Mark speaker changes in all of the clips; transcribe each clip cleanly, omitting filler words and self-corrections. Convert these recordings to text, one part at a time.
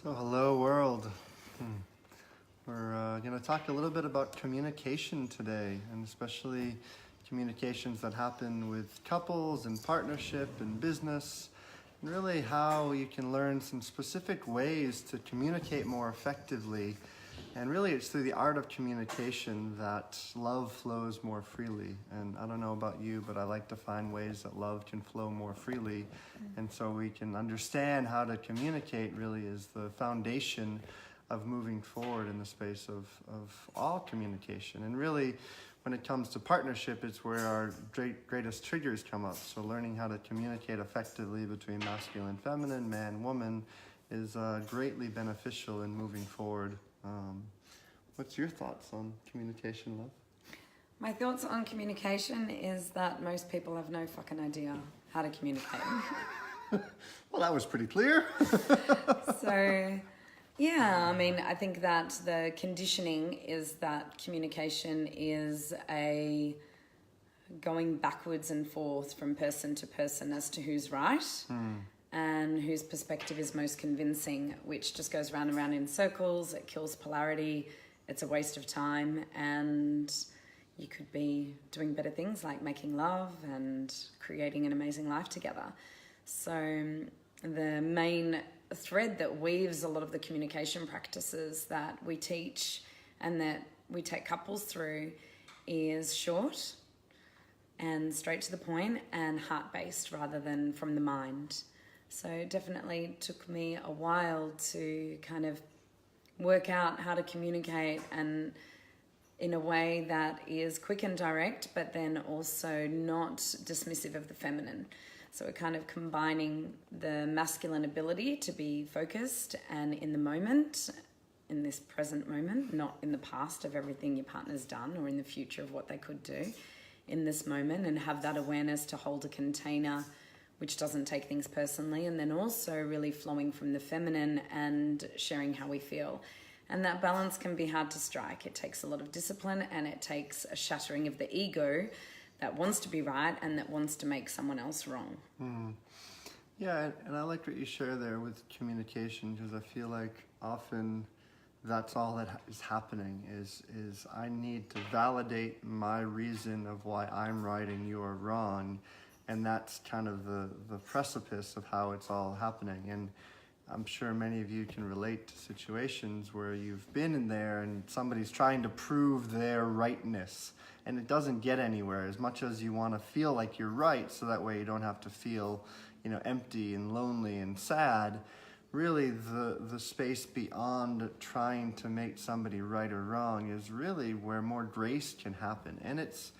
Speaker 1: So hello world. We're going to talk a little bit about communication today, and especially communications that happen with couples and partnership and business, and really how you can learn some specific ways to communicate more effectively. And really it's through the art of communication that love flows more freely. And I don't know about you, but I like to find ways that love can flow more freely. And so we can understand how to communicate really is the foundation of moving forward in the space of all communication. And really, when it comes to partnership, it's where our greatest triggers come up. So learning how to communicate effectively between masculine, feminine, man, woman is greatly beneficial in moving forward. What's your thoughts on communication, love?
Speaker 2: My thoughts on communication is that most people have no fucking idea how to communicate.
Speaker 1: Well, that was pretty clear.
Speaker 2: So, yeah, I mean, I think that the conditioning is that communication is a going backwards and forth from person to person as to who's right. And whose perspective is most convincing, which just goes round and round in circles. It kills polarity. It's a waste of time. And you could be doing better things like making love and creating an amazing life together. So the main thread that weaves a lot of the communication practices that we teach and that we take couples through is short and straight to the point and heart-based rather than from the mind. So it definitely took me a while to kind of work out how to communicate and in a way that is quick and direct, but then also not dismissive of the feminine. So we're kind of combining the masculine ability to be focused and in the moment, in this present moment, not in the past of everything your partner's done or in the future of what they could do in this moment, and have that awareness to hold a container which doesn't take things personally, and then also really flowing from the feminine and sharing how we feel. And that balance can be hard to strike. It takes a lot of discipline, and it takes a shattering of the ego that wants to be right and that wants to make someone else wrong.
Speaker 1: Yeah, and I like what you share there with communication, because I feel like often that's all that is happening is I need to validate my reason of why I'm right and you're wrong. And that's kind of the precipice of how it's all happening. And I'm sure many of you can relate to situations where you've been in there and somebody's trying to prove their rightness. And it doesn't get anywhere as much as you want to feel like you're right, so that way you don't have to feel, empty and lonely and sad. Really, the space beyond trying to make somebody right or wrong is really where more grace can happen. And it's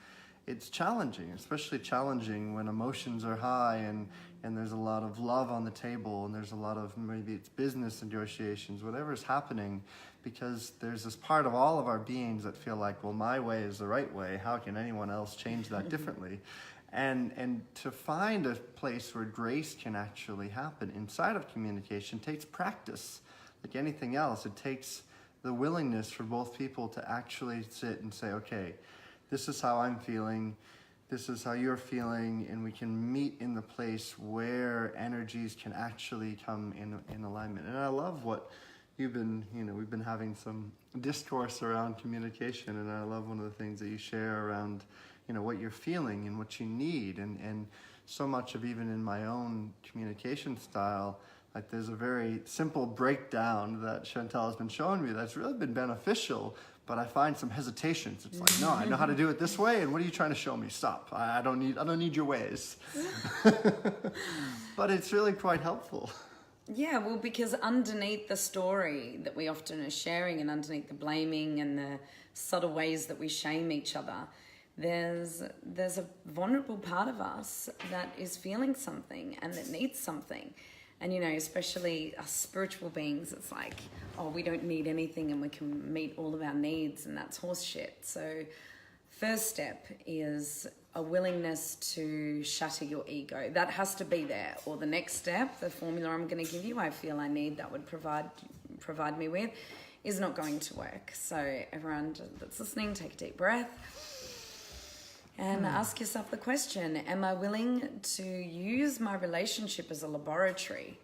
Speaker 1: challenging, especially challenging when emotions are high and there's a lot of love on the table and there's a lot of, maybe it's business negotiations, whatever's happening, because there's this part of all of our beings that feel like, well, my way is the right way. How can anyone else change that differently? And to find a place where grace can actually happen inside of communication takes practice. Like anything else, it takes the willingness for both people to actually sit and say, okay, this is how I'm feeling, this is how you're feeling, and we can meet in the place where energies can actually come in alignment. And I love what you've been, we've been having some discourse around communication, and I love one of the things that you share around, what you're feeling and what you need. And so much of, even in my own communication style, like there's a very simple breakdown that Chantelle has been showing me that's really been beneficial. But I find some hesitations. It's like, no, I know how to do it this way, and what are you trying to show me? Stop. I don't need your ways. But it's really quite helpful.
Speaker 2: Yeah, well, because underneath the story that we often are sharing and underneath the blaming and the subtle ways that we shame each other, there's a vulnerable part of us that is feeling something and that needs something. And, especially us spiritual beings, it's like, oh, we don't need anything and we can meet all of our needs, and that's horse shit. So first step is a willingness to shatter your ego. That has to be there. Or the next step, the formula I'm going to give you, I feel I need, that would provide me with, is not going to work. So everyone that's listening, take a deep breath. And ask yourself the question, am I willing to use my relationship as a laboratory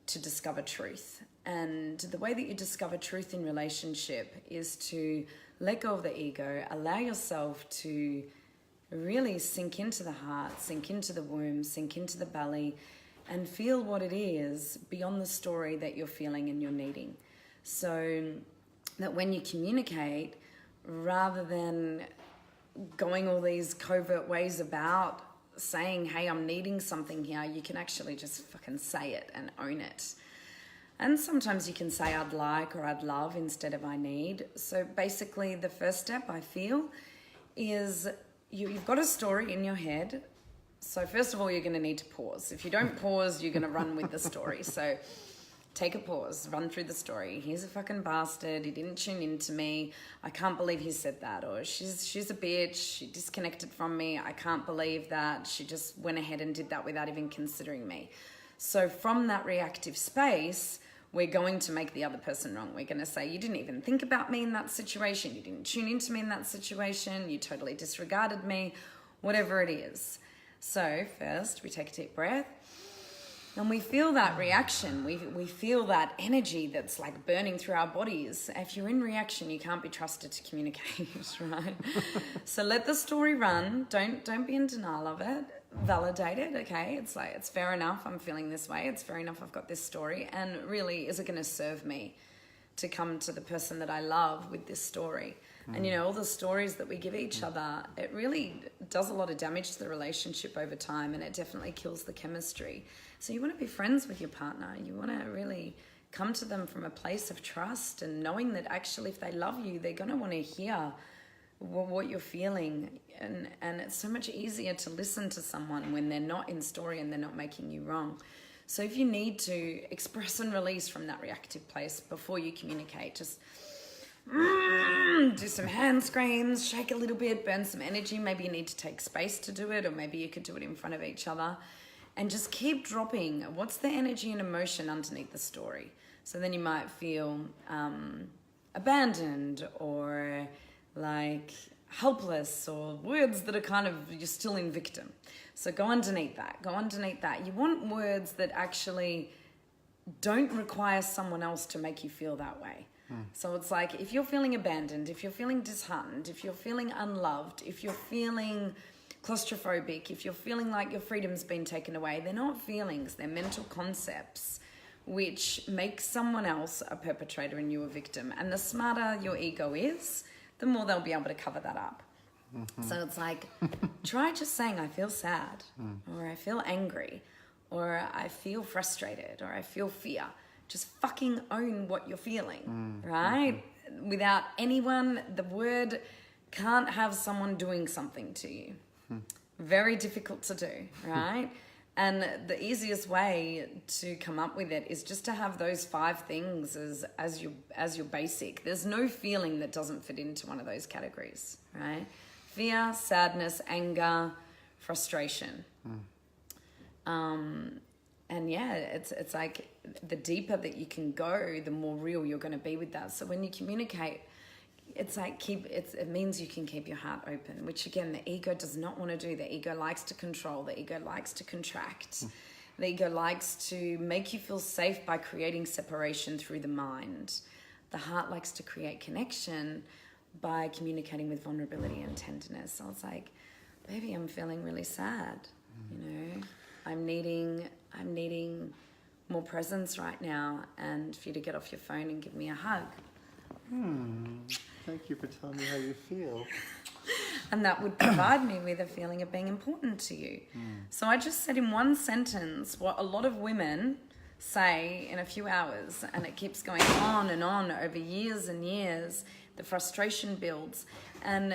Speaker 2: to discover truth. And the way that you discover truth in relationship is to let go of the ego, allow yourself to really sink into the heart, sink into the womb, sink into the belly, and feel what it is beyond the story that you're feeling and you're needing. So that when you communicate, rather than going all these covert ways about saying, hey, I'm needing something here, you can actually just fucking say it and own it. And sometimes you can say I'd like or I'd love instead of I need. So basically the first step I feel is you've got a story in your head. So first of all, you're going to need to pause. If you don't pause, you're going to run with the story. So take a pause, run through the story. He's a fucking bastard. He didn't tune into me. I can't believe he said that. Or she's a bitch. She disconnected from me. I can't believe that. She just went ahead and did that without even considering me. So from that reactive space, we're going to make the other person wrong. We're going to say, you didn't even think about me in that situation. You didn't tune into me in that situation. You totally disregarded me, whatever it is. So first, we take a deep breath and we feel that reaction. We feel that energy that's like burning through our bodies. If you're in reaction, you can't be trusted to communicate, right? So let the story run. Don't be in denial of it. Validate it, okay? It's like, it's fair enough, I'm feeling this way. It's fair enough, I've got this story. And really, is it going to serve me to come to the person that I love with this story? And, you know, all the stories that we give each other, it really does a lot of damage to the relationship over time, and it definitely kills the chemistry. So you want to be friends with your partner. You want to really come to them from a place of trust and knowing that actually if they love you, they're going to want to hear what you're feeling. And it's so much easier to listen to someone when they're not in story and they're not making you wrong. So if you need to express and release from that reactive place before you communicate, just do some hand screams, shake a little bit, burn some energy. Maybe you need to take space to do it, or maybe you could do it in front of each other, and just keep dropping what's the energy and emotion underneath the story. So then you might feel abandoned, or like helpless, or words that are kind of, you're still in victim. So go underneath that. You want words that actually don't require someone else to make you feel that way. So it's like, if you're feeling abandoned, if you're feeling disheartened, if you're feeling unloved, if you're feeling claustrophobic, if you're feeling like your freedom's been taken away, they're not feelings, they're mental concepts which make someone else a perpetrator and you a victim. And the smarter your ego is, the more they'll be able to cover that up. So it's like, try just saying, I feel sad, or I feel angry, or I feel frustrated, or I feel fear. Just fucking own what you're feeling, right? Without anyone, the word can't have someone doing something to you. Very difficult to do, right? And the easiest way to come up with it is just to have those 5 things as your basic. There's no feeling that doesn't fit into one of those categories, right? Fear, sadness, anger, frustration. And yeah, it's like the deeper that you can go, the more real you're going to be with that. So when you communicate, it's like it means you can keep your heart open, which again, the ego does not want to do. The ego likes to control. The ego likes to contract. The ego likes to make you feel safe by creating separation through the mind. The heart likes to create connection by communicating with vulnerability and tenderness. So it's like, baby, I'm feeling really sad. You know, I'm needing more presence right now, and for you to get off your phone and give me a hug.
Speaker 1: Thank you for telling me how you feel.
Speaker 2: And that would provide me with a feeling of being important to you. So I just said in one sentence what a lot of women say in a few hours, and it keeps going on and on over years and years. The frustration builds. And,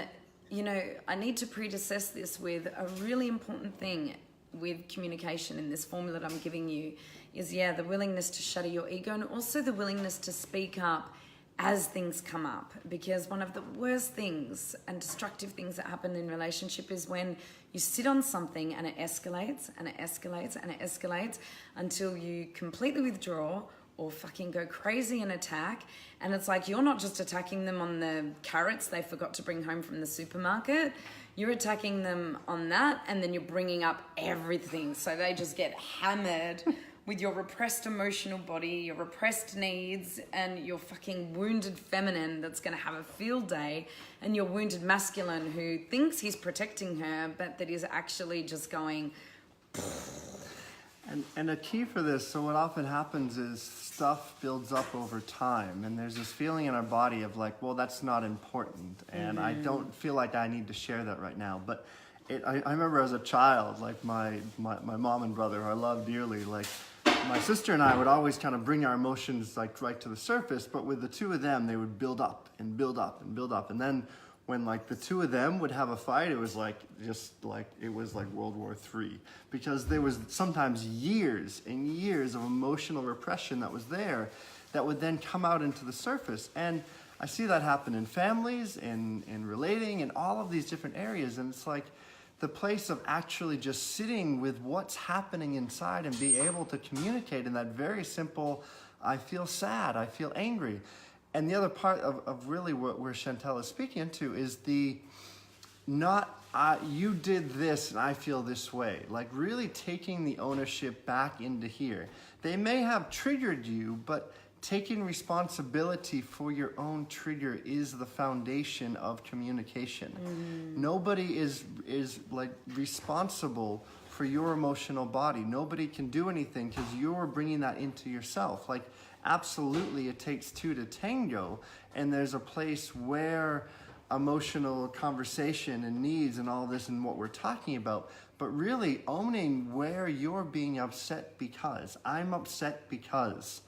Speaker 2: you know, I need to predecess this with a really important thing with communication in this formula that I'm giving you is, the willingness to shatter your ego, and also the willingness to speak up as things come up. Because one of the worst things and destructive things that happen in relationship is when you sit on something and it escalates and it escalates and it escalates until you completely withdraw or fucking go crazy and attack. And it's like, you're not just attacking them on the carrots they forgot to bring home from the supermarket. You're attacking them on that, and then you're bringing up everything. So they just get hammered with your repressed emotional body, your repressed needs, and your fucking wounded feminine that's going to have a field day, and your wounded masculine who thinks he's protecting her, but that is actually just going...
Speaker 1: And a key for this, so what often happens is stuff builds up over time, and there's this feeling in our body of like, well, that's not important, and I don't feel like I need to share that right now. But I remember as a child, like my mom and brother, who I love dearly, like my sister and I would always kind of bring our emotions like right to the surface, but with the two of them, they would build up and build up and build up. And then when like the two of them would have a fight, it was like it was like World War III, because there was sometimes years and years of emotional repression that was there that would then come out into the surface. And I see that happen in families, in relating, in all of these different areas. And it's like the place of actually just sitting with what's happening inside and be able to communicate in that very simple, I feel sad, I feel angry. And the other part of really where Chantelle is speaking into is the not, you did this and I feel this way. Like really taking the ownership back into here. They may have triggered you, but taking responsibility for your own trigger is the foundation of communication. Nobody is like responsible for your emotional body. Nobody can do anything because you're bringing that into yourself. Like, absolutely, it takes two to tango, and there's a place where emotional conversation and needs and all this and what we're talking about, but really owning where you're being upset because, I'm upset because, ...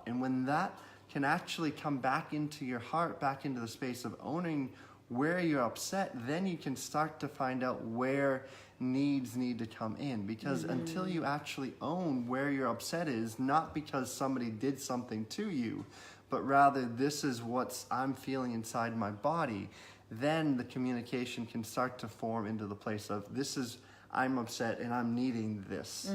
Speaker 1: And when that can actually come back into your heart, back into the space of owning where you're upset, then you can start to find out where needs need to come in. Because until you actually own where your upset is, not because somebody did something to you, but rather this is what I'm feeling inside my body, then the communication can start to form into the place of this is, I'm upset and I'm needing this.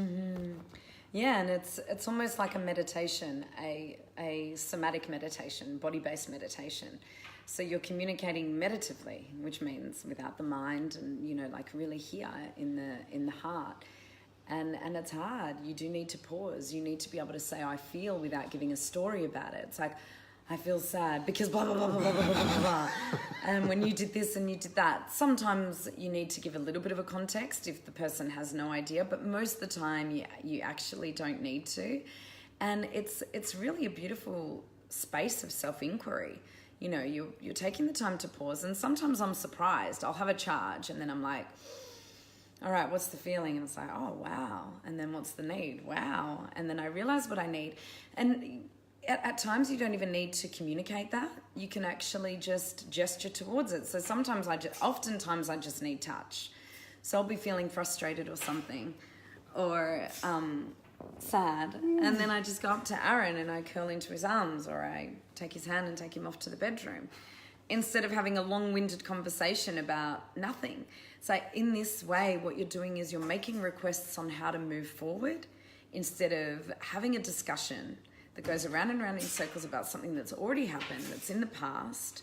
Speaker 2: Yeah, and it's almost like a meditation, a somatic meditation, body-based meditation. So you're communicating meditatively, which means without the mind, and like really here in the heart. And it's hard. You do need to pause. You need to be able to say I feel without giving a story about it. It's like, I feel sad because blah, blah, blah, blah, blah, blah, blah, blah. And when you did this and you did that, sometimes you need to give a little bit of a context if the person has no idea, but most of the time you actually don't need to. And it's really a beautiful space of self-inquiry. You're taking the time to pause, and sometimes I'm surprised. I'll have a charge and then I'm like, all right, what's the feeling? And it's like, oh, wow. And then what's the need? Wow. And then I realize what I need. And at times you don't even need to communicate that. You can actually just gesture towards it. So oftentimes I just need touch. So I'll be feeling frustrated or something, or sad. And then I just go up to Aaron and I curl into his arms, or I take his hand and take him off to the bedroom, instead of having a long-winded conversation about nothing. So in this way, what you're doing is you're making requests on how to move forward, instead of having a discussion that goes around and around in circles about something that's already happened, that's in the past,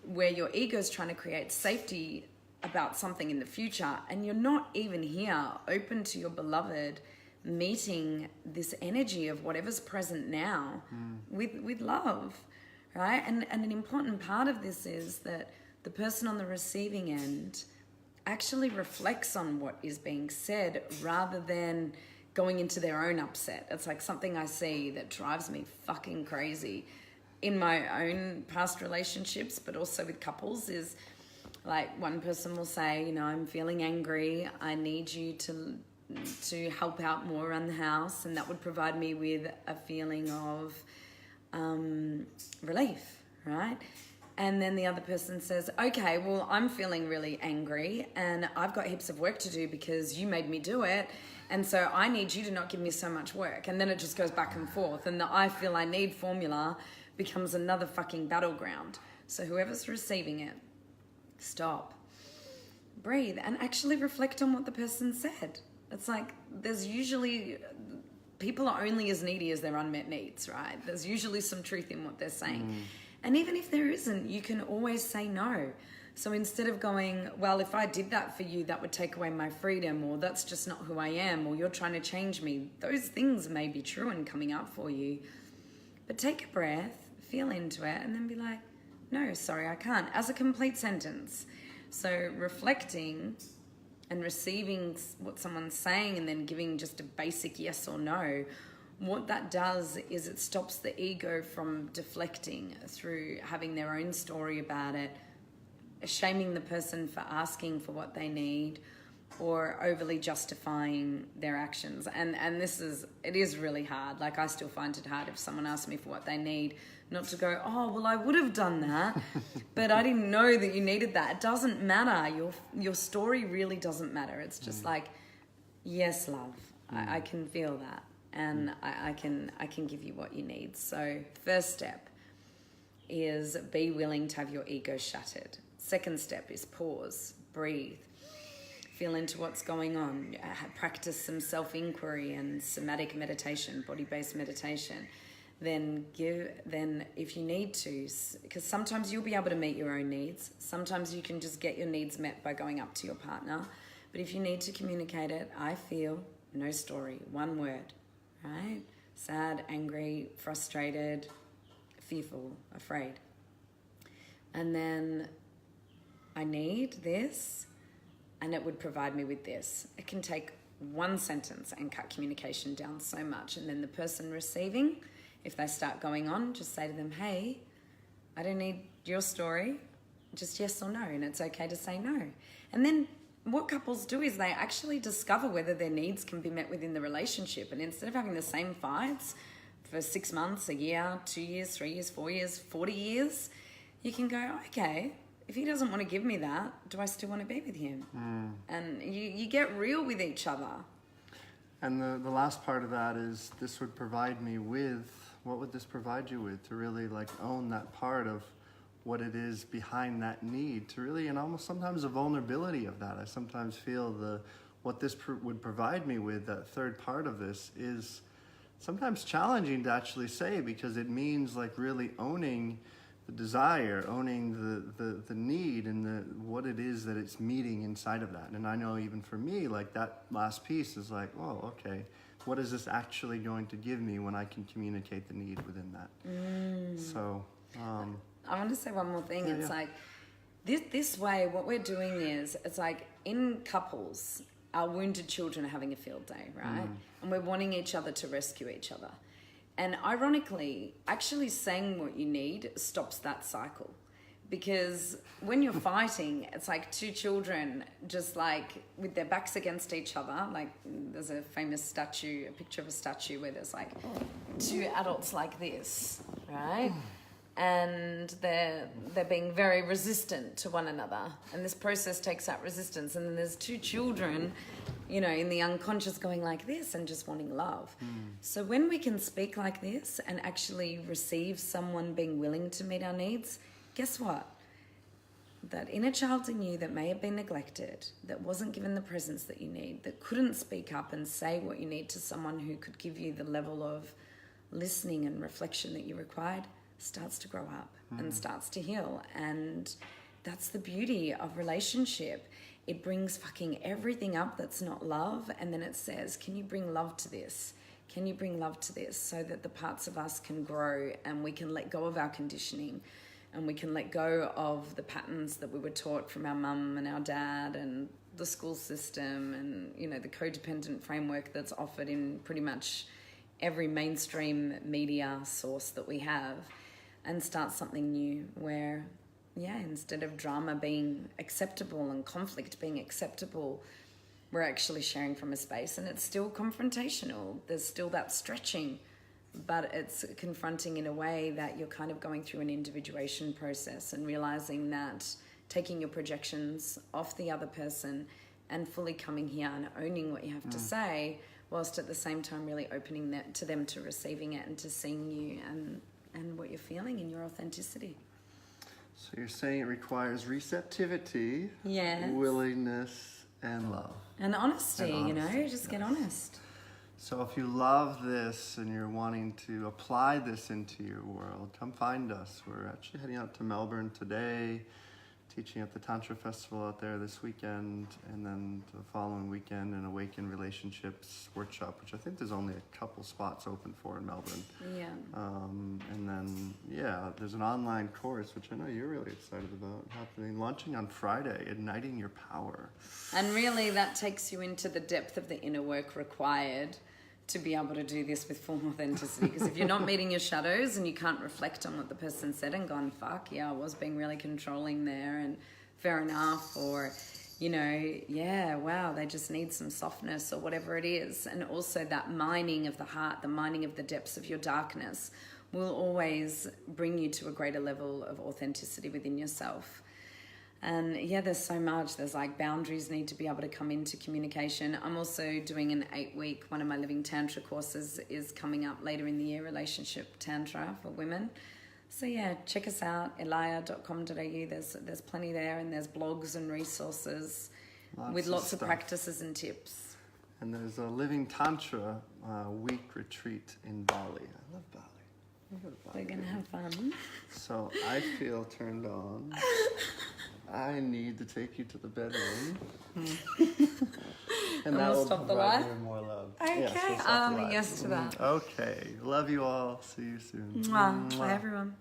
Speaker 2: where your ego's trying to create safety about something in the future, and you're not even here open to your beloved meeting this energy of whatever's present now with love, right? And an important part of this is that the person on the receiving end actually reflects on what is being said rather than going into their own upset. It's like something I see that drives me fucking crazy in my own past relationships, but also with couples, is like one person will say, I'm feeling angry. I need you to help out more around the house. And that would provide me with a feeling of relief, right? And then the other person says, okay, well, I'm feeling really angry and I've got heaps of work to do because you made me do it. And so I need you to not give me so much work. And then it just goes back and forth. And the I feel I need formula becomes another fucking battleground. So whoever's receiving it, stop, breathe, and actually reflect on what the person said. It's like there's usually, people are only as needy as their unmet needs, right? There's usually some truth in what they're saying. And even if there isn't, you can always say no. So instead of going, well, if I did that for you, that would take away my freedom, or that's just not who I am, or you're trying to change me, those things may be true and coming up for you. But take a breath, feel into it, and then be like, no, sorry, I can't, as a complete sentence. So reflecting and receiving what someone's saying and then giving just a basic yes or no, what that does is it stops the ego from deflecting through having their own story about it, shaming the person for asking for what they need, or overly justifying their actions. And it is really hard. Like, I still find it hard if someone asks me for what they need, not to go, oh, well, I would have done that, but I didn't know that you needed that. It doesn't matter. Your story really doesn't matter. It's just like, yes, love, I can feel that. And I can give you what you need. So first step is be willing to have your ego shattered. Second step is pause, breathe, feel into what's going on, practice some self-inquiry and somatic meditation, body-based meditation. Then if you need to, because sometimes you'll be able to meet your own needs. Sometimes you can just get your needs met by going up to your partner. But if you need to communicate it, I feel, no story, one word, right? Sad, angry, frustrated, fearful, afraid. And then I need this, and it would provide me with this. It can take one sentence and cut communication down so much. And then the person receiving, if they start going on, just say to them, hey, I don't need your story, just yes or no. And it's okay to say no. And then what couples do is they actually discover whether their needs can be met within the relationship. And instead of having the same fights for 6 months, a year, 2 years, 3 years, 4 years, 40 years, you can go, okay, if he doesn't want to give me that, do I still want to be with him? And you get real with each other.
Speaker 1: And the last part of that is, this would provide me with, what would this provide you with? To really like own that part of what it is behind that need, to really, and almost sometimes the vulnerability of that. I sometimes feel what this would provide me with, that third part of this, is sometimes challenging to actually say, because it means like really owning the desire, owning the need, and what it is that it's meeting inside of that. And I know even for me, like that last piece is like, oh, okay, what is this actually going to give me when I can communicate the need within that? So
Speaker 2: I want to say one more thing. It's like this way, what we're doing is, it's like in couples, our wounded children are having a field day, right? And we're wanting each other to rescue each other. And ironically, actually saying what you need stops that cycle. Because when you're fighting, it's like two children just like with their backs against each other. Like there's a famous statue, a picture of a statue where there's like two adults like this, right? And they're being very resistant to one another. And this process takes out resistance. And then there's two children, you know, in the unconscious going like this and just wanting love. So when we can speak like this and actually receive someone being willing to meet our needs, guess what? That inner child in you that may have been neglected, that wasn't given the presence that you need, that couldn't speak up and say what you need to someone who could give you the level of listening and reflection that you required, starts to grow up and starts to heal. And that's the beauty of relationship. It brings fucking everything up that's not love, and then it says, can you bring love to this? Can you bring love to this, so that the parts of us can grow and we can let go of our conditioning, and we can let go of the patterns that we were taught from our mum and our dad and the school system, and, you know, the codependent framework that's offered in pretty much every mainstream media source that we have, and start something new where, instead of drama being acceptable and conflict being acceptable, we're actually sharing from a space. And it's still confrontational. There's still that stretching, but it's confronting in a way that you're kind of going through an individuation process and realizing that taking your projections off the other person and fully coming here and owning what you have to say, whilst at the same time really opening that to them, to receiving it and to seeing you and what you're feeling in your authenticity.
Speaker 1: So you're saying it requires receptivity,
Speaker 2: Yes.
Speaker 1: willingness, and love.
Speaker 2: And honesty, you know, just get honest.
Speaker 1: So if you love this and you're wanting to apply this into your world, come find us. We're actually heading out to Melbourne today, teaching at the Tantra Festival out there this weekend, and then the following weekend an Awaken Relationships workshop, which I think there's only a couple spots open for in Melbourne.
Speaker 2: Yeah.
Speaker 1: And then, yeah, there's an online course, which I know you're really excited about, launching on Friday, Igniting Your Power.
Speaker 2: And really that takes you into the depth of the inner work required to be able to do this with full authenticity. Because if you're not meeting your shadows and you can't reflect on what the person said and gone, fuck, yeah, I was being really controlling there and fair enough, or, you know, yeah, wow, they just need some softness or whatever it is. And also that mining of the heart, the mining of the depths of your darkness will always bring you to a greater level of authenticity within yourself. And yeah, there's so much. There's like boundaries need to be able to come into communication. I'm also doing an 8-week, one of my Living Tantra courses is coming up later in the year, Relationship Tantra for women. So yeah, check us out, elia.com.au. There's plenty there, and there's blogs and resources with lots of practices and tips.
Speaker 1: And there's a Living Tantra week retreat in Bali. I love Bali.
Speaker 2: We're going to have fun.
Speaker 1: So I feel turned on. I need to take you to the bedroom. And that will
Speaker 2: stop the
Speaker 1: provide
Speaker 2: light?
Speaker 1: you more love.
Speaker 2: Okay,
Speaker 1: Yes, we'll stop the
Speaker 2: I'm a
Speaker 1: light.
Speaker 2: yes to that.
Speaker 1: Okay. Love you all. See you soon.
Speaker 2: Mwah. Bye, everyone.